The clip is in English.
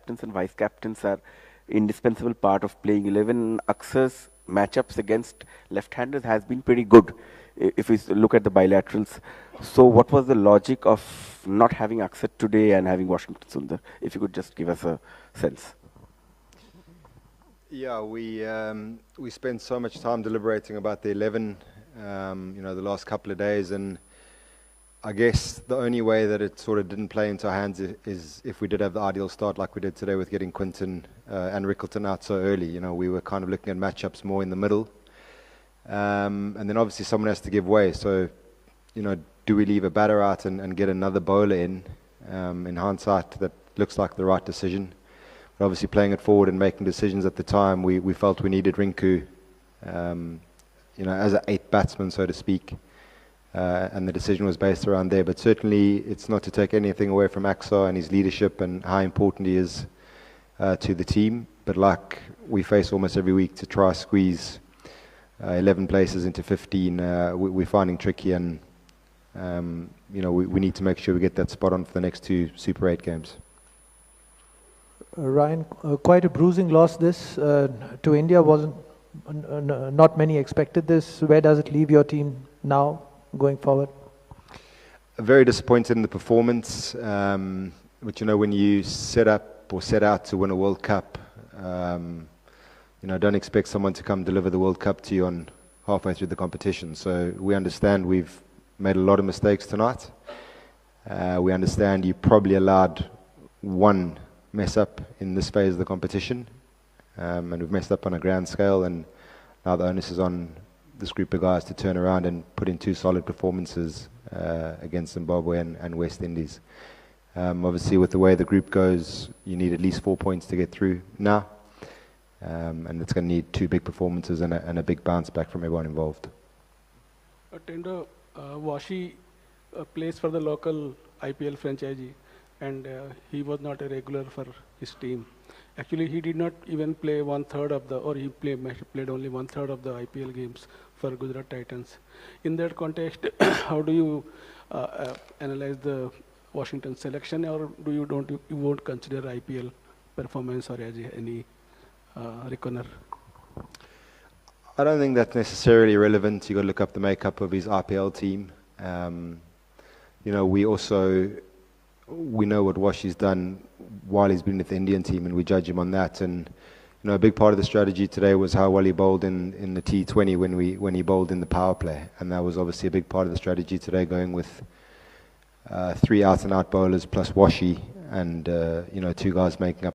captains and vice captains are indispensable part of playing 11. Aksar's matchups against left-handers has been pretty good if we look at the bilaterals. So what was the logic of not having Aksar today and having Washington Sundar? If you could just give us a sense. Yeah, we spent so much time deliberating about the 11, the last couple of days, and I guess the only way that it sort of didn't play into our hands is if we did have the ideal start like we did today with getting Quinton and Rickleton out so early. You know, we were kind of looking at matchups more in the middle. And then obviously someone has to give way. So, do we leave a batter out and get another bowler in? In hindsight, that looks like the right decision. But obviously playing it forward and making decisions at the time, we felt we needed Rinku, as an eighth batsman, so to speak. And the decision was based around there. But certainly it's not to take anything away from Axar and his leadership and how important he is to the team. But like we face almost every week, to try squeeze 11 places into 15, we're finding tricky, and we need to make sure we get that spot on for the next 2 Super 8 games. Ryan, quite a bruising loss this to India. Wasn't not many expected this. Where does it leave your team now going forward? Very disappointed in the performance, but when you set out to win a World Cup, don't expect someone to come deliver the World Cup to you on halfway through the competition. So we understand we've made a lot of mistakes tonight. We understand you probably allowed one mess up in this phase of the competition, and we've messed up on a grand scale, and now the onus is on this group of guys to turn around and put in 2 solid performances against Zimbabwe and West Indies. Obviously with the way the group goes, you need at least 4 points to get through now, and it's going to need 2 big performances and a big bounce back from everyone involved. Tendo, Washi plays for the local IPL franchisee, and he was not a regular for his team. Actually, he did not even play he played only 1/3 of the IPL games for Gujarat Titans. In that context, how do you analyze the Washington selection, or you won't consider IPL performance or as any reckoner? I don't think that's necessarily relevant. You got to look up the makeup of his IPL team. We know what Washi's done while he's been with the Indian team, and we judge him on that. And a big part of the strategy today was how well he bowled in the T20 when he bowled in the power play, and that was obviously a big part of the strategy today, going with 3 out-and-out bowlers plus Washi, and 2 guys making up